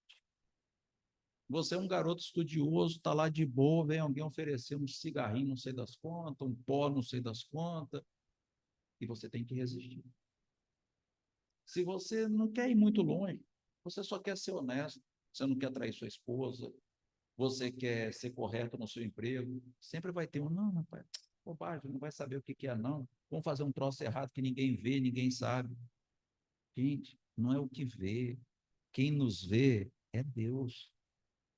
Você é um garoto estudioso, está lá de boa, vem alguém oferecer um cigarrinho, não sei das quantas, um pó, não sei das quantas, e você tem que resistir. Se você não quer ir muito longe, você só quer ser honesto, você não quer trair sua esposa, você quer ser correto no seu emprego, sempre vai ter um, não, rapaz, bobagem, não vai saber o que é não, vamos fazer um troço errado que ninguém vê, ninguém sabe. Gente, não é o que vê, quem nos vê é Deus.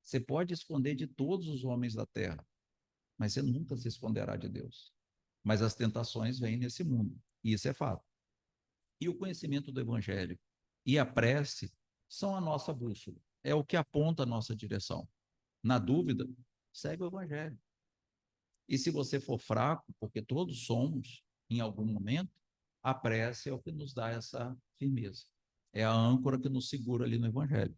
Você pode esconder de todos os homens da terra, mas você nunca se esconderá de Deus. Mas as tentações vêm nesse mundo, e isso é fato. E o conhecimento do Evangelho e a prece são a nossa bússola, é o que aponta a nossa direção. Na dúvida, segue o Evangelho. E se você for fraco, porque todos somos, em algum momento, a prece é o que nos dá essa firmeza. É a âncora que nos segura ali no Evangelho.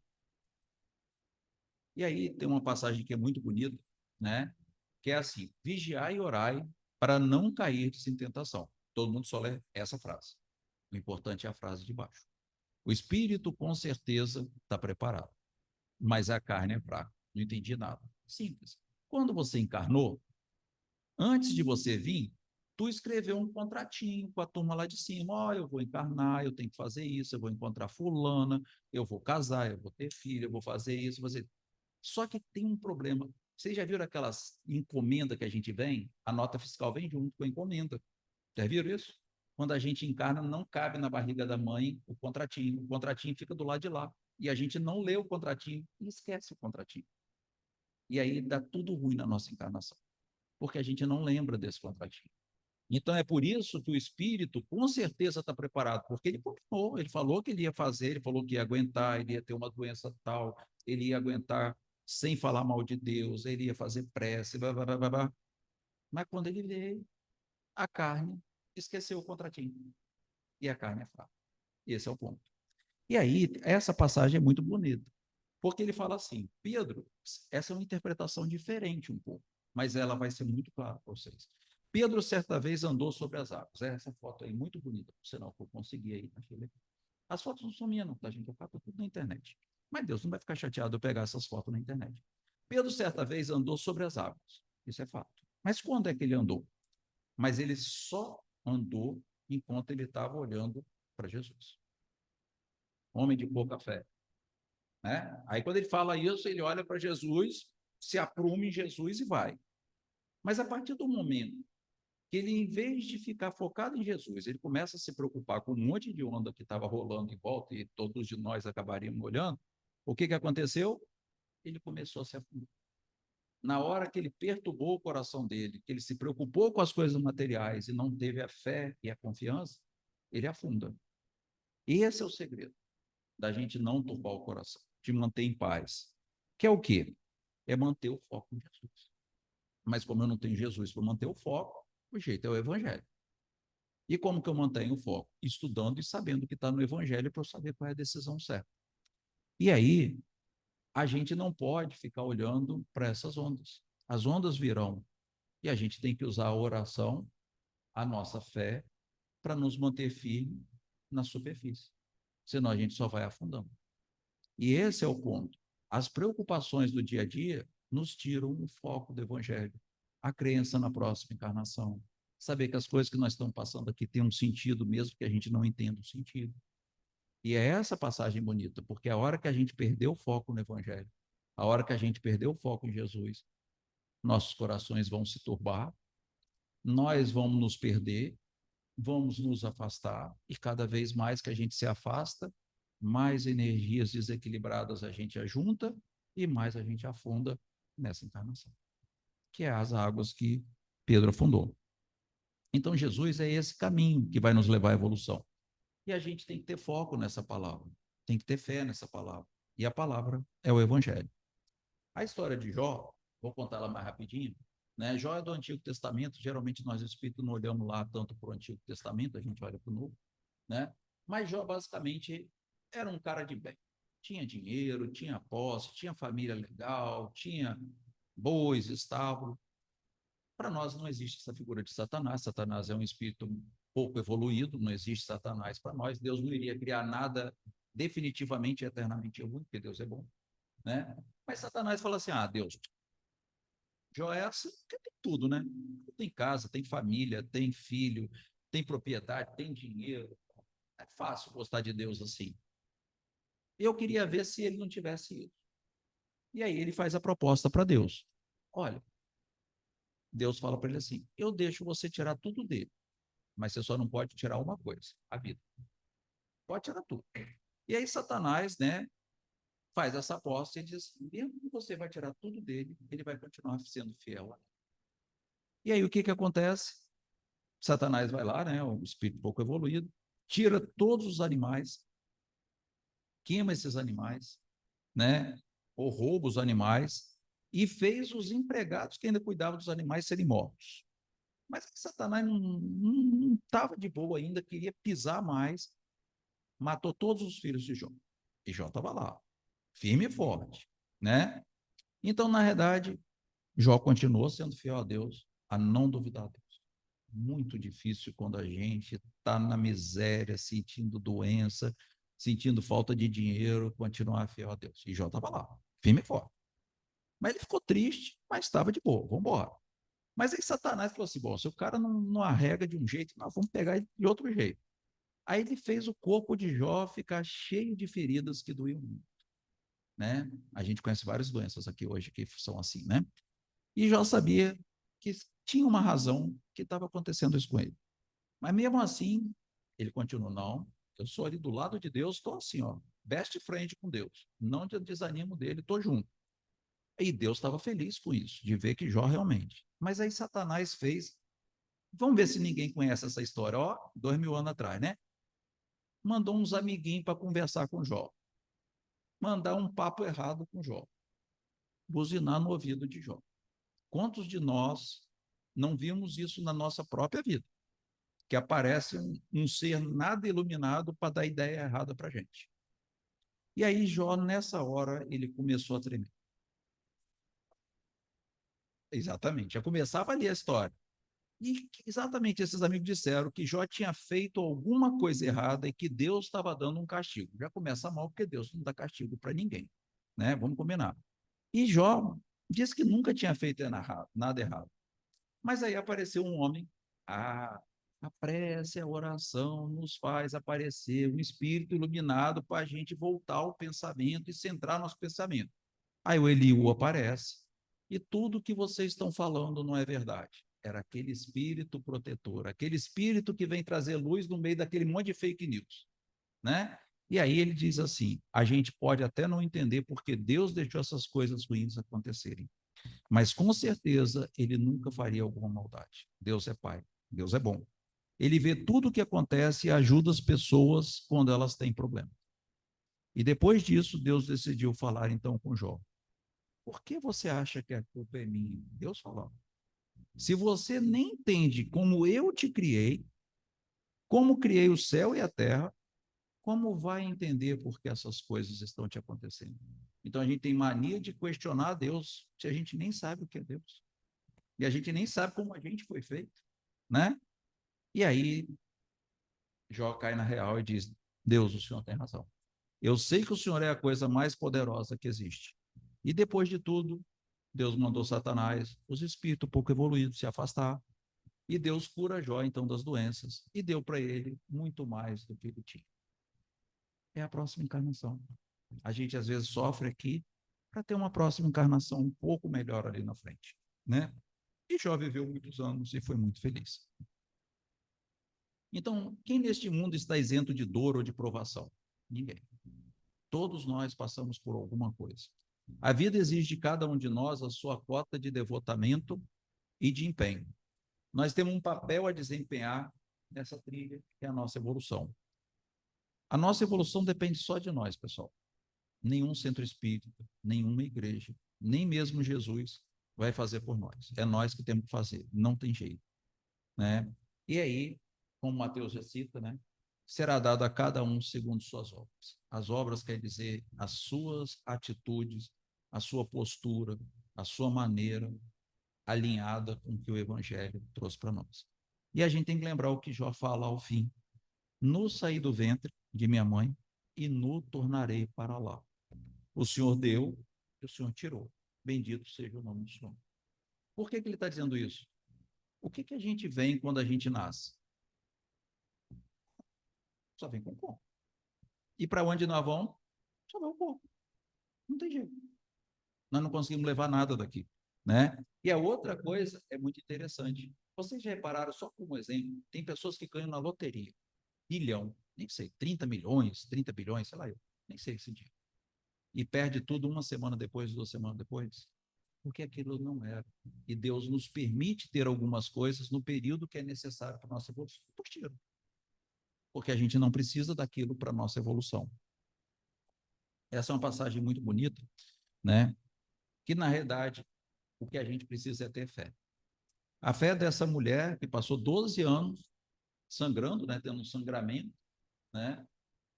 E aí tem uma passagem que é muito bonita, né? Que é assim: vigiai e orai para não cair em tentação. Todo mundo só lê essa frase. O importante é a frase de baixo. O espírito, com certeza, está preparado, mas a carne é fraca. Não entendi nada. Simples. Quando você encarnou, antes de você vir, tu escreveu um contratinho com a turma lá de cima. Ó, eu vou encarnar, eu tenho que fazer isso, eu vou encontrar fulana, eu vou casar, eu vou ter filho, eu vou fazer isso, fazer. Só que tem um problema. Vocês já viram aquelas encomendas que a gente vem? A nota fiscal vem junto com a encomenda. Já viram isso? Quando a gente encarna, não cabe na barriga da mãe o contratinho. O contratinho fica do lado de lá. E a gente não lê o contratinho e esquece o contratinho. E aí dá tudo ruim na nossa encarnação, porque a gente não lembra desse contratinho. Então é por isso que o espírito com certeza está preparado, porque ele combinou, ele falou que ele ia fazer, ele falou que ia aguentar, ele ia ter uma doença tal, ele ia aguentar sem falar mal de Deus, ele ia fazer prece, blá, blá, blá, blá, blá. Mas quando ele veio, a carne esqueceu o contratinho. E a carne é fraca. Esse é o ponto. E aí, essa passagem é muito bonita, porque ele fala assim, Pedro, essa é uma interpretação diferente um pouco, mas ela vai ser muito clara para vocês. Pedro, certa vez, andou sobre as águas. Essa foto aí, muito bonita, por sinal, que eu consegui aí. As fotos não são minhas, não, tá, gente? Eu faço tudo na internet. Mas Deus não vai ficar chateado eu pegar essas fotos na internet. Pedro, certa vez, andou sobre as águas. Isso é fato. Mas quando é que ele andou? Mas ele só andou enquanto ele estava olhando para Jesus. Homem de pouca fé. Né? Aí, quando ele fala isso, ele olha para Jesus, se apruma em Jesus e vai. Mas a partir do momento que ele, em vez de ficar focado em Jesus, ele começa a se preocupar com um monte de onda que estava rolando em volta e todos de nós acabaríamos olhando, o que aconteceu? Ele começou a se afundar. Na hora que ele perturbou o coração dele, que ele se preocupou com as coisas materiais e não teve a fé e a confiança, ele afunda. Esse é o segredo da gente não turbar o coração, de manter em paz. Que é o quê? É manter o foco em Jesus. Mas como eu não tenho Jesus para manter o foco, o jeito é o Evangelho. E como que eu mantenho o foco? Estudando e sabendo o que está no Evangelho para eu saber qual é a decisão certa. E aí, a gente não pode ficar olhando para essas ondas. As ondas virão. E a gente tem que usar a oração, a nossa fé, para nos manter firme na superfície. Senão a gente só vai afundando. E esse é o ponto. As preocupações do dia a dia nos tiram o foco do Evangelho. A crença na próxima encarnação. Saber que as coisas que nós estamos passando aqui têm um sentido, mesmo que a gente não entenda o sentido. E é essa passagem bonita, porque a hora que a gente perdeu o foco no Evangelho, a hora que a gente perdeu o foco em Jesus, nossos corações vão se turbar, nós vamos nos perder, vamos nos afastar, e cada vez mais que a gente se afasta, mais energias desequilibradas a gente ajunta e mais a gente afunda nessa encarnação, que é as águas que Pedro afundou. Então, Jesus é esse caminho que vai nos levar à evolução. E a gente tem que ter foco nessa palavra, tem que ter fé nessa palavra. E a palavra é o Evangelho. A história de Jó, vou contar ela mais rapidinho, né? Jó é do Antigo Testamento, geralmente nós espíritos não olhamos lá tanto para o Antigo Testamento, a gente olha para o Novo, né? Mas Jó basicamente era um cara de bem. Tinha dinheiro, tinha posse, tinha família legal, tinha bois, estábulo. Para nós não existe essa figura de Satanás. Satanás é um espírito pouco evoluído, não existe Satanás para nós. Deus não iria criar nada definitivamente, eternamente ruim, porque Deus é bom, né? Mas Satanás fala assim: ah, Deus, Jó é assim, porque tem tudo, né? Tem casa, tem família, tem filho, tem propriedade, tem dinheiro. É fácil gostar de Deus assim. Eu queria ver se ele não tivesse isso. E aí ele faz a proposta para Deus. Olha, Deus fala para ele assim: eu deixo você tirar tudo dele, mas você só não pode tirar uma coisa, a vida. Pode tirar tudo. E aí Satanás, né, faz essa aposta e diz, mesmo que você vai tirar tudo dele, ele vai continuar sendo fiel. E aí o que acontece? Satanás vai lá, né, um espírito pouco evoluído, tira todos os animais, queima esses animais, né, ou rouba os animais, e fez os empregados que ainda cuidavam dos animais serem mortos. Mas Satanás não estava de boa ainda, queria pisar mais, matou todos os filhos de Jó. E Jó estava lá, firme e forte, né? Então, na verdade, Jó continuou sendo fiel a Deus, a não duvidar a Deus. Muito difícil quando a gente está na miséria, sentindo doença, sentindo falta de dinheiro, continuar fiel a Deus. E Jó estava lá, firme e forte. Mas ele ficou triste, mas estava de boa, vamos embora. Mas aí Satanás falou assim: bom, se o cara não arrega de um jeito, nós vamos pegar ele de outro jeito. Aí ele fez o corpo de Jó ficar cheio de feridas que doíam muito, né? A gente conhece várias doenças aqui hoje que são assim, né? E Jó sabia que tinha uma razão que estava acontecendo isso com ele. Mas mesmo assim, ele continuou, não, eu sou ali do lado de Deus, estou assim, ó, best friend com Deus, não desanimo dele, estou junto. E Deus estava feliz com isso, de ver que Jó realmente. Mas aí Satanás fez, vamos ver se ninguém conhece essa história, ó, 2000 anos atrás, né? Mandou uns amiguinhos para conversar com Jó, mandar um papo errado com Jó, buzinar no ouvido de Jó. Quantos de nós não vimos isso na nossa própria vida? Que aparece um ser nada iluminado para dar ideia errada para a gente. E aí Jó, nessa hora, ele começou a tremer. Exatamente, já começava ali a história. E exatamente esses amigos disseram que Jó tinha feito alguma coisa errada e que Deus estava dando um castigo. Já começa mal, porque Deus não dá castigo para ninguém, né? Vamos combinar. E Jó disse que nunca tinha feito nada errado. Mas aí apareceu um homem. Ah, a prece, a oração nos faz aparecer um espírito iluminado para a gente voltar ao pensamento e centrar nosso pensamento. Aí o Eliú aparece e tudo que vocês estão falando não é verdade. Era aquele espírito protetor, aquele espírito que vem trazer luz no meio daquele monte de fake news, né? E aí ele diz assim: a gente pode até não entender porque Deus deixou essas coisas ruins acontecerem, mas com certeza ele nunca faria alguma maldade. Deus é Pai, Deus é bom. Ele vê tudo o que acontece e ajuda as pessoas quando elas têm problema. E depois disso, Deus decidiu falar então com Jó. Por que você acha que a culpa é minha? Deus falou. Se você nem entende como eu te criei, como criei o céu e a terra, como vai entender por que essas coisas estão te acontecendo? Então a gente tem mania de questionar Deus se a gente nem sabe o que é Deus. E a gente nem sabe como a gente foi feito, né? E aí Jó cai na real e diz: Deus, o Senhor tem razão. Eu sei que o Senhor é a coisa mais poderosa que existe. E depois de tudo, Deus mandou Satanás, os espíritos pouco evoluídos, se afastar. E Deus cura Jó, então, das doenças. E deu para ele muito mais do que ele tinha. É a próxima encarnação. A gente, às vezes, sofre aqui para ter uma próxima encarnação um pouco melhor ali na frente, né? E Jó viveu muitos anos e foi muito feliz. Então, quem neste mundo está isento de dor ou de provação? Ninguém. Todos nós passamos por alguma coisa. A vida exige de cada um de nós a sua cota de devotamento e de empenho. Nós temos um papel a desempenhar nessa trilha, que é a nossa evolução. A nossa evolução depende só de nós, pessoal. Nenhum centro espírita, nenhuma igreja, nem mesmo Jesus vai fazer por nós. É nós que temos que fazer, não tem jeito, né? E aí, como Mateus já cita, né? Será dado a cada um segundo suas obras. As obras quer dizer as suas atitudes, a sua postura, a sua maneira alinhada com o que o Evangelho trouxe para nós. E a gente tem que lembrar o que Jó fala ao fim: no saí do ventre de minha mãe e no tornarei para lá. O Senhor deu e o Senhor tirou. Bendito seja o nome do Senhor. Por que ele está dizendo isso? O que a gente vem quando a gente nasce? Só vem com o corpo. E para onde nós vamos? Só vem o corpo. Não tem jeito. Nós não conseguimos levar nada daqui, né? E a outra coisa é muito interessante. Vocês já repararam, só como exemplo, tem pessoas que ganham na loteria, bilhão, nem sei, 30 milhões, 30 bilhões, sei lá eu, nem sei esse dia. E perde tudo uma semana depois, 2 semanas depois, porque aquilo não era. E Deus nos permite ter algumas coisas no período que é necessário para a nossa evolução. Porque a gente não precisa daquilo para a nossa evolução. Essa é uma passagem muito bonita, né? Que, na realidade, o que a gente precisa é ter fé. A fé dessa mulher que passou 12 anos sangrando, né? Tendo um sangramento, né?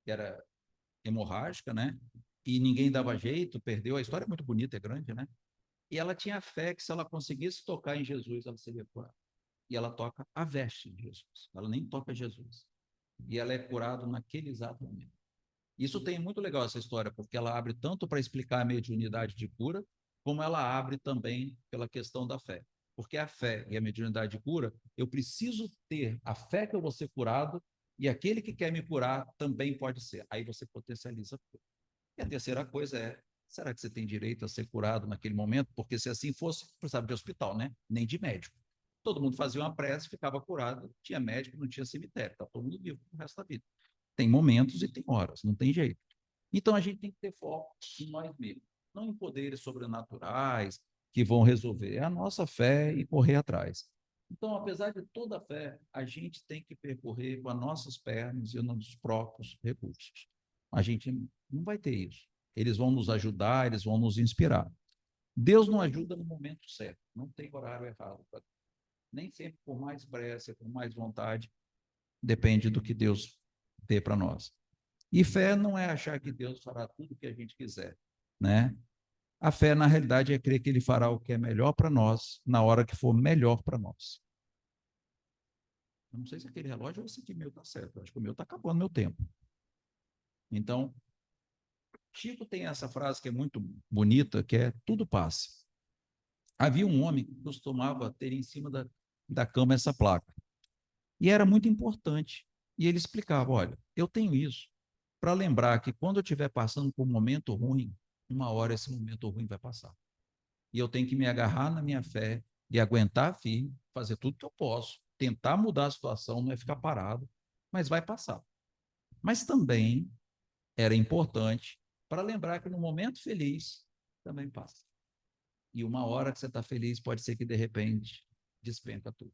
Que era hemorrágica, né? E ninguém dava jeito, perdeu. A história é muito bonita, é grande, né? E ela tinha fé que se ela conseguisse tocar em Jesus, ela seria curada. E ela toca a veste de Jesus. Ela nem toca Jesus. E ela é curada naquele exato momento. Isso tem muito legal essa história, porque ela abre tanto para explicar a mediunidade de cura, como ela abre também pela questão da fé. Porque a fé e a mediunidade de cura, eu preciso ter a fé que eu vou ser curado, e aquele que quer me curar também pode ser. Aí você potencializa a cura. E a terceira coisa é: será que você tem direito a ser curado naquele momento? Porque se assim fosse, precisava de hospital, né? Nem de médico. todo mundo fazia uma prece, ficava curado, tinha médico, não tinha cemitério, está todo mundo vivo pro resto da vida. Tem momentos e tem horas, não tem jeito. Então a gente tem que ter foco em nós mesmos, não em poderes sobrenaturais que vão resolver, é a nossa fé e correr atrás. Então, apesar de toda a fé, a gente tem que percorrer com as nossas pernas e nos próprios recursos. A gente não vai ter isso. Eles vão nos ajudar, eles vão nos inspirar. Deus não ajuda no momento certo, não tem horário errado. Nem sempre, por mais pressa, por mais vontade, depende do que Deus dê para nós. E fé não é achar que Deus fará tudo o que a gente quiser, né? A fé, na realidade, é crer que Ele fará o que é melhor para nós, na hora que for melhor para nós. Eu não sei se aquele relógio ou esse aqui meu está certo. Eu acho que o meu está acabando meu tempo. Então, Chico tem essa frase que é muito bonita, que é tudo passa. Havia um homem que costumava ter em cima da cama essa placa. E era muito importante. E ele explicava: olha, eu tenho isso para lembrar que quando eu estiver passando por um momento ruim, uma hora esse momento ruim vai passar. E eu tenho que me agarrar na minha fé e aguentar firme, fazer tudo que eu posso, tentar mudar a situação, não é ficar parado, mas vai passar. Mas também era importante para lembrar que no momento feliz também passa. E uma hora que você está feliz, pode ser que de repente despenca tudo.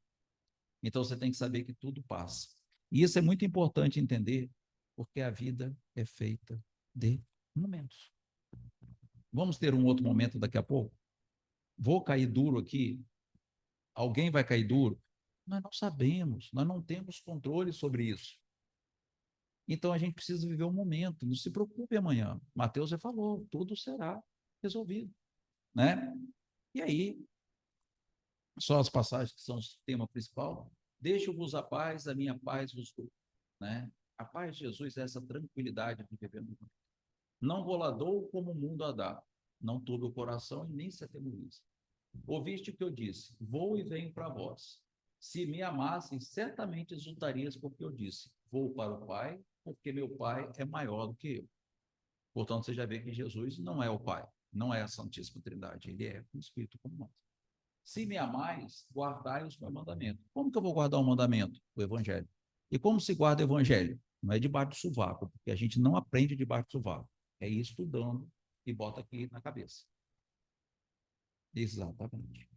Então você tem que saber que tudo passa. E isso é muito importante entender, porque a vida é feita de momentos. Vamos ter um outro momento daqui a pouco? Vou cair duro aqui? Alguém vai cair duro? Nós não sabemos, nós não temos controle sobre isso. Então a gente precisa viver o momento, não se preocupe amanhã. Mateus já falou, tudo será resolvido, né? E aí, só as passagens que são o tema principal, deixo-vos a paz, a minha paz vos dou, né? A paz de Jesus é essa tranquilidade de viver no mundo. Não vou lá dou como o mundo a dá, não turbe o coração e nem se atemorize. Ouviste o que eu disse, vou e venho para vós. Se me amassem, certamente exultarias porque eu disse, vou para o Pai, porque meu Pai é maior do que eu. Portanto, você já vê que Jesus não é o Pai, não é a Santíssima Trindade, ele é um Espírito como nós. Se me amais, guardai os meus mandamentos. Como que eu vou guardar o mandamento? O Evangelho. E como se guarda o Evangelho? Não é debaixo do sovaco, porque a gente não aprende debaixo do sovaco. É ir estudando e bota aqui na cabeça. Exatamente.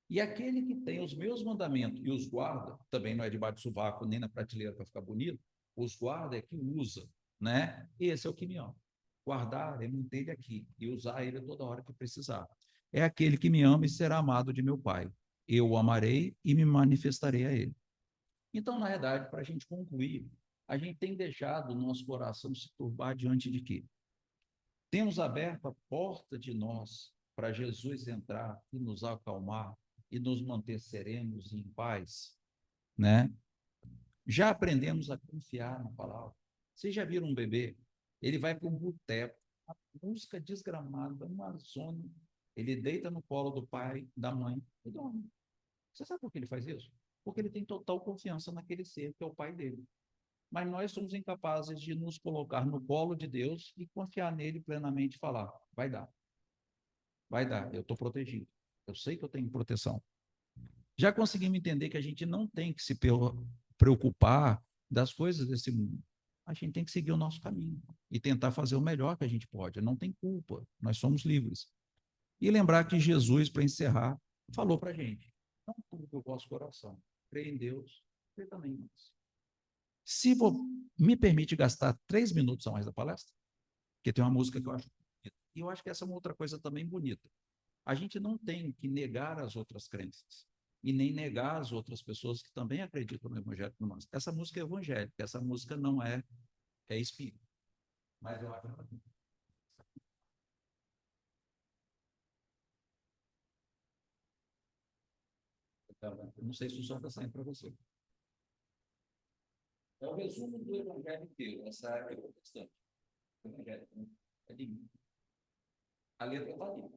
E aquele que tem os meus mandamentos e os guarda, também não é debaixo do sovaco nem na prateleira para ficar bonito, os guarda é que usa, né? Esse é o que me ama. Guardar é manter ele aqui e usar ele toda hora que precisar. É aquele que me ama e será amado de meu Pai. Eu o amarei e me manifestarei a ele. Então, na verdade, para a gente concluir, a gente tem deixado o nosso coração se turbar diante de quê? Temos aberto a porta de nós para Jesus entrar e nos acalmar e nos manter serenos e em paz, né? Já aprendemos a confiar na palavra. Vocês já viram um bebê? Ele vai para um boteco, uma música desgramada, uma zona. Ele deita no colo do pai, da mãe e dorme. Você sabe por que ele faz isso? Porque ele tem total confiança naquele ser que é o pai dele. Mas nós somos incapazes de nos colocar no colo de Deus e confiar nele plenamente e falar: vai dar, eu estou protegido. Eu sei que eu tenho proteção. Já conseguimos entender que a gente não tem que se preocupar das coisas desse mundo. A gente tem que seguir o nosso caminho e tentar fazer o melhor que a gente pode. Não tem culpa, nós somos livres. E lembrar que Jesus, para encerrar, falou para a gente: não turbe o vosso coração, crê em Deus, crê também em nós. Se me permite gastar 3 minutos a mais da palestra, porque tem uma música que eu acho bonita. E eu acho que essa é uma outra coisa também bonita. A gente não tem que negar as outras crenças e nem negar as outras pessoas que também acreditam no evangelho como nós. Essa música é evangélica, essa música não é espírita. Mas eu acho que eu não sei se o som está saindo para você. É o resumo do evangelho inteiro, essa é protestante. O evangelho é de mim. A letra está ali.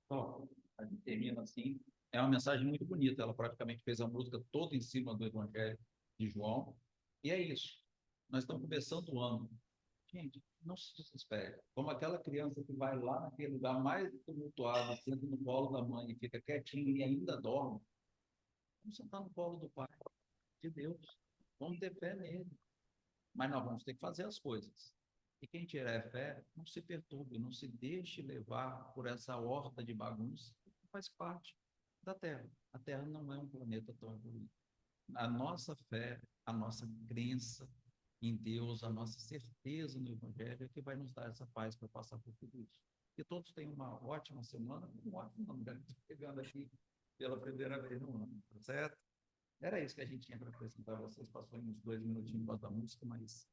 Ó, a gente termina assim. É uma mensagem muito bonita. Ela praticamente fez a música toda em cima do Evangelho de João. E é isso. Nós estamos começando o ano. Gente, não se desespere. Como aquela criança que vai lá naquele lugar mais tumultuado, senta no colo da mãe e fica quietinho e ainda dorme. Vamos sentar no colo do Pai, de Deus. Vamos ter fé nele. Mas nós vamos ter que fazer as coisas. E quem tiver fé, não se perturbe, não se deixe levar por essa horda de bagunça que faz parte da Terra. A Terra não é um planeta tão evoluído. A nossa fé, a nossa crença em Deus, a nossa certeza no Evangelho é que vai nos dar essa paz para passar por tudo isso. Que todos tenham uma ótima semana, um ótimo ano. Estou pegando aqui pela primeira vez no ano, tá certo? Era isso que a gente tinha para apresentar a vocês. Passou em uns 2 minutinhos para da música, mas